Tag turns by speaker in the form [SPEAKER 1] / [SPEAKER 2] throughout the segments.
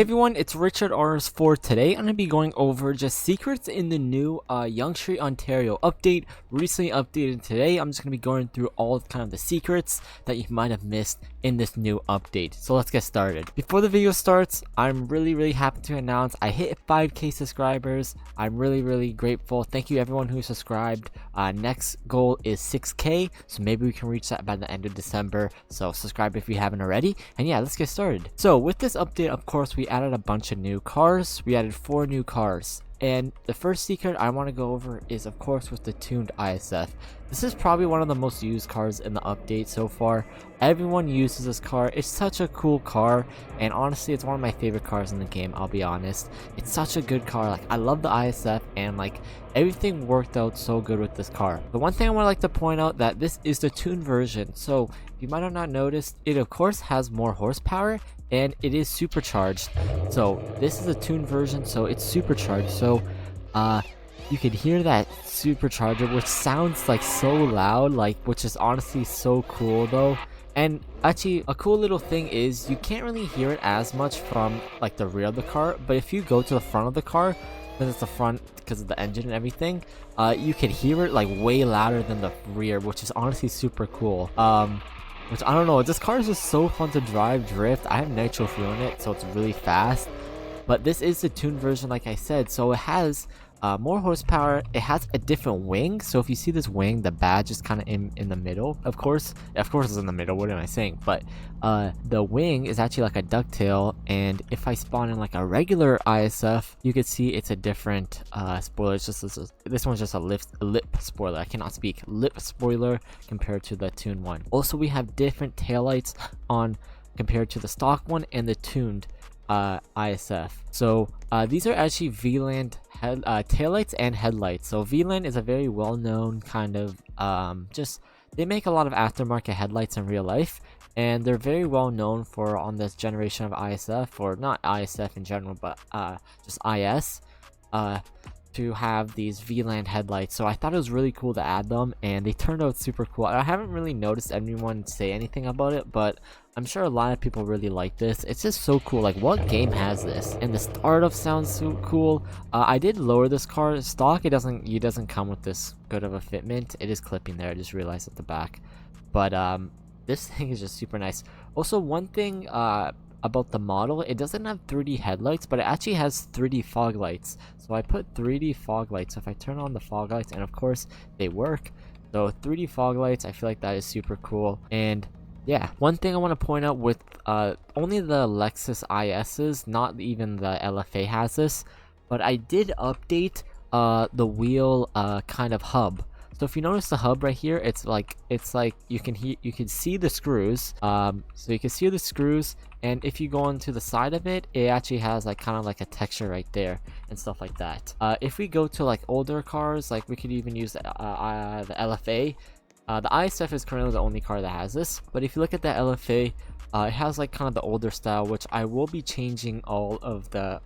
[SPEAKER 1] everyone, it's Richard RS4. Today I'm going to be going over just secrets in the new Yonge Street, Ontario update, recently updated today. I'm just going to be going through all of kind of the secrets that you might have missed in this new update. So let's get started. Before the video starts, I'm really happy to announce I hit 5k subscribers. I'm really grateful. Thank you everyone who subscribed. Next goal is 6k, so maybe we can reach that by the end of December. So subscribe if you haven't already. And yeah, let's get started. So with this update, of course, we added a bunch of new cars. We added 4 new cars. And the first secret I want to go over is, of course, with the tuned ISF. This is probably one of the most used cars in the update so far. Everyone uses this car. It's such a cool car, and honestly, it's one of my favorite cars in the game, I'll be honest. It's such a good car. Like, I love the ISF, and like, everything worked out so good with this car. The one thing I would like to point out that this is the tuned version. So, you might have not noticed, it of course has more horsepower, and it is supercharged. So this is a tuned version, so it's supercharged. So you can hear that supercharger, which sounds like so loud, like, which is honestly so cool though. And actually, a cool little thing is you can't really hear it as much from like the rear of the car, but if you go to the front of the car, because it's the front because of the engine and everything, you can hear it like way louder than the rear, which is honestly super cool. Which, I don't know, this car is just so fun to drive, drift. I have nitro fuel in it, so it's really fast. But this is the tuned version, like I said, so it has more horsepower. It has a different wing, so if you see this wing, the badge is kind of in the middle. Of course it's in the middle, what am I saying? But the wing is actually like a ducktail, and if I spawn in like a regular ISF, you can see it's a different spoiler. It's just this one's just a lip spoiler. I cannot speak. Lip spoiler compared to the tuned one. Also, we have different taillights on compared to the stock one and the tuned ISF. So these are actually VLAN taillights and headlights. So VLAN is a very well-known kind of they make a lot of aftermarket headlights in real life, and they're very well known for on this generation of ISF, or not ISF in general, but just IS, to have these VLAN headlights. So I thought it was really cool to add them, and they turned out super cool. I haven't really noticed anyone say anything about it, but I'm sure a lot of people really like this. It's just so cool. Like, what game has this? And the startup sounds so cool. I did lower this car stock. It doesn't come with this good of a fitment. It is clipping there. I just realized at the back. But this thing is just super nice. Also, one thing about the model, it doesn't have 3D headlights, but it actually has 3D fog lights. So I put 3D fog lights. So if I turn on the fog lights, and of course they work, so 3D fog lights, I feel like that is super cool. And yeah, one thing I want to point out with only the Lexus ISs, not even the LFA has this, but I did update the wheel kind of hub. So if you notice the hub right here, it's like you can see the screws. So you can see the screws, and if you go onto the side of it, it actually has like kind of like a texture right there and stuff like that. If we go to like older cars, like we could even use the LFA. The ISF is currently the only car that has this, but if you look at the LFA, it has like kind of the older style, which I will be changing all of the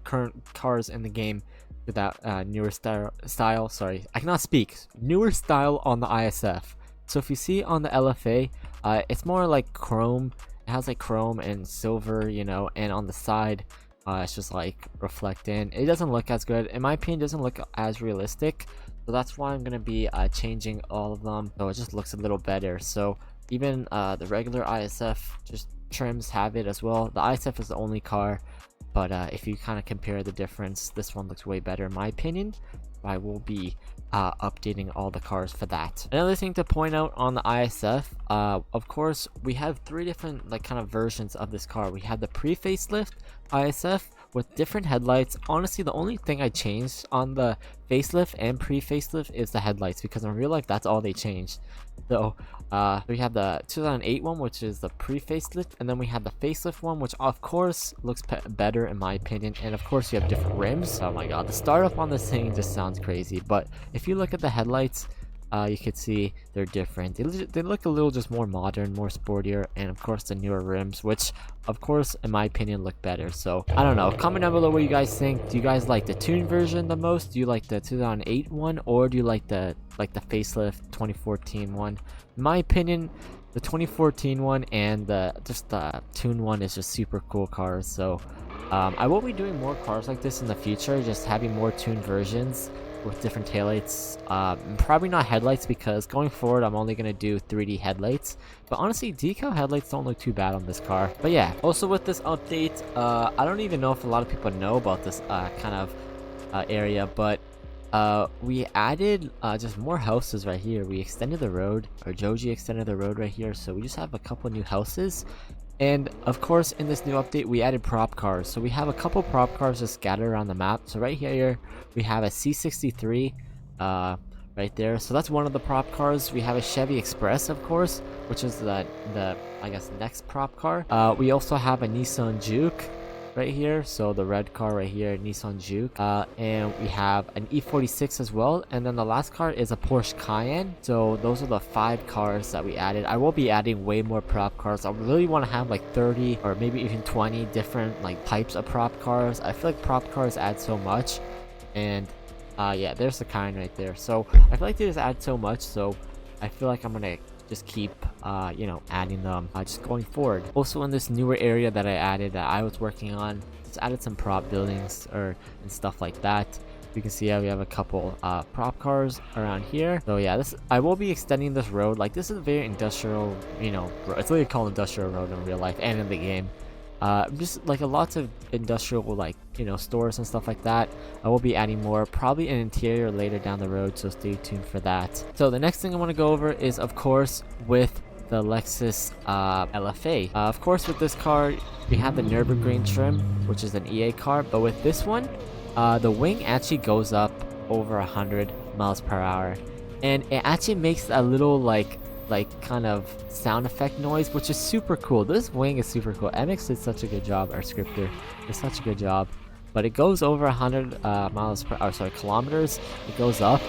[SPEAKER 1] current cars in the game to that newer style. Sorry, I cannot speak. Newer style on the ISF. So if you see on the LFA, it's more like chrome. It has like chrome and silver, you know, and on the side, it's just like reflecting. It doesn't look as good. In my opinion, it doesn't look as realistic. So that's why I'm going to be changing all of them, so it just looks a little better. So even the regular ISF just trims have it as well. The ISF is the only car, but if you kind of compare the difference, this one looks way better in my opinion. I will be updating all the cars for that. Another thing to point out on the ISF, of course, we have 3 different like kind of versions of this car. We have the pre-facelift ISF with different headlights. Honestly, the only thing I changed on the facelift and pre-facelift is the headlights, because in real life that's all they changed. So we have the 2008 one, which is the pre-facelift, and then we have the facelift one, which of course looks better in my opinion. And of course you have different rims. Oh my god, the startup on this thing just sounds crazy. But if you look at the headlights, you could see they're different. They look a little just more modern, more sportier, and of course the newer rims, which of course in my opinion look better. So I don't know, comment down below what you guys think. Do you guys like the tuned version the most? Do you like the 2008 one, or do you like the facelift 2014 one? In my opinion, the 2014 one and the tuned one is just super cool cars. So I will be doing more cars like this in the future, just having more tuned versions with different taillights. Probably not headlights, because going forward I'm only gonna do 3D headlights, but honestly decal headlights don't look too bad on this car. But yeah, also with this update, I don't even know if a lot of people know about this kind of area, but we added just more houses right here. We extended the road, or Joji extended the road right here, so we just have a couple new houses. And of course in this new update we added prop cars, so we have a couple prop cars just scattered around the map. So right here we have a C63 right there, so that's one of the prop cars. We have a Chevy Express, of course, which is the I guess next prop car. We also have a Nissan Juke right here, so the red car right here, Nissan Juke, and we have an E46 as well, and then the last car is a Porsche Cayenne. So those are the 5 cars that we added. I will be adding way more prop cars. I really want to have like 30 or maybe even 20 different like types of prop cars. I feel like prop cars add so much, and yeah, there's the Cayenne right there. So I feel like they just add so much, so I feel like I'm gonna just keep you know, adding them just going forward. Also in this newer area that I added, that I was working on, just added some prop buildings and stuff like that. You can see how we have a couple prop cars around here. So yeah, I will be extending this road. Like, this is a very industrial, you know, road. It's literally called industrial road in real life and in the game. Just like a lots of industrial, like, you know, stores and stuff like that. I will be adding more, probably an interior later down the road, so stay tuned for that. So the next thing I want to go over is, of course, with the Lexus LFA. Of course, with this car we have the Nürburgring trim, which is an EA car, but with this one the wing actually goes up over 100 miles per hour, and it actually makes a little like kind of sound effect noise, which is super cool. This wing is super cool. MX did such a good job. Our scripter did such a good job. But it goes over 100 kilometers. It goes up,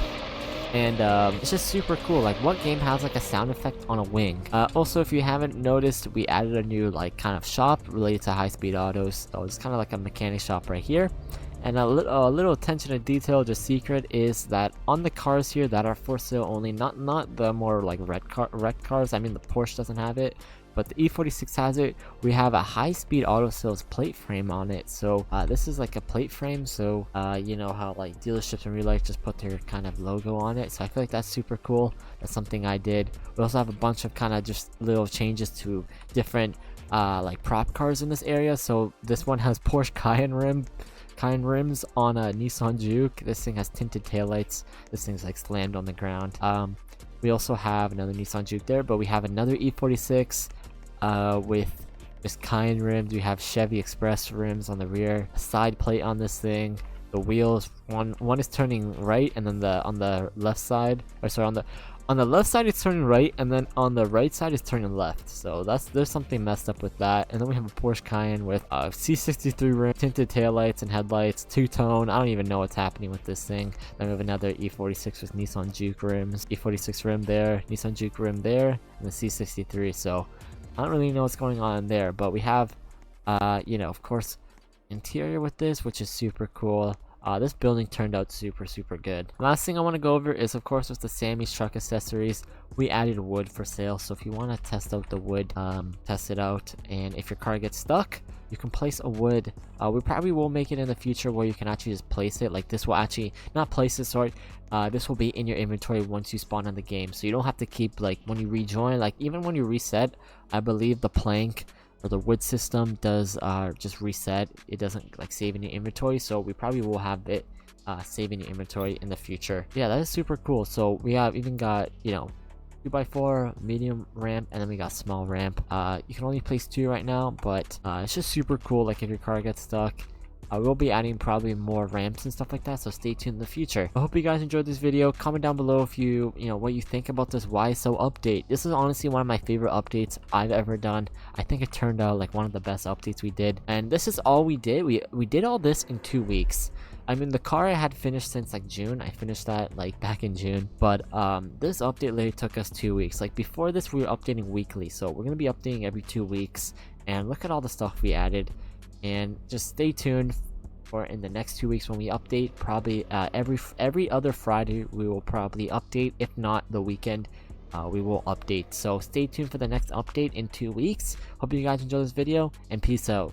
[SPEAKER 1] and it's just super cool. Like, what game has like a sound effect on a wing? Also, if you haven't noticed, we added a new like kind of shop related to high-speed autos. So it's kind of like a mechanic shop right here. And a little attention to detail, just secret, is that on the cars here that are for sale only, not the more like red cars. I mean, the Porsche doesn't have it, but the E46 has it. We have a high-speed auto sales plate frame on it. So this is like a plate frame, so you know how like dealerships in real life just put their kind of logo on it. So I feel like that's super cool. That's something I did. We also have a bunch of kind of just little changes to different like prop cars in this area. So this one has Porsche Cayenne rims on a Nissan Juke. This thing has tinted taillights. This thing's like slammed on the ground. We also have another Nissan Juke there, but we have another E46 with just Cayenne rims. We have Chevy Express rims on the rear, a side plate on this thing. The wheels, one is turning right, and then on the left side, or sorry, on the left side it's turning right, and then on the right side it's turning left. So there's something messed up with that. And then we have a Porsche Cayenne with C63 rim, tinted taillights and headlights, two-tone. I don't even know what's happening with this thing. Then we have another E46 with Nissan Juke rims, E46 rim there, Nissan Juke rim there, and the C63. So I don't really know what's going on in there, but we have you know, of course, interior with this, which is super cool. This building turned out super good. Last thing I want to go over is, of course, with the Sammy's truck accessories, we added wood for sale. So if you want to test out the wood, test it out, and if your car gets stuck, you can place a wood. We probably will make it in the future where you can actually just place it. Like, this will actually not place it, sorry, this will be in your inventory once you spawn in the game, so you don't have to keep, like, when you rejoin, like even when you reset, I believe the plank or the wood system does just reset. It doesn't like save in your inventory, so we probably will have it save in your inventory in the future. Yeah, that is super cool. So we have even got, you know, 2x4 medium ramp, and then we got small ramp. You can only place 2 right now, but it's just super cool. Like, if your car gets stuck, we'll be adding probably more ramps and stuff like that, so stay tuned in the future. I hope you guys enjoyed this video. Comment down below if you know what you think about this YSO update. This is honestly one of my favorite updates I've ever done. I think it turned out like one of the best updates we did, and this is all we did. We did all this in 2 weeks. I mean, the car I had finished since like June. I finished that like back in June. But this update literally took us 2 weeks. Like before this, we were updating weekly. So we're gonna be updating every 2 weeks. And look at all the stuff we added. And just stay tuned for in the next 2 weeks when we update. Probably every other Friday we will probably update. If not the weekend, we will update. So stay tuned for the next update in 2 weeks. Hope you guys enjoy this video and peace out.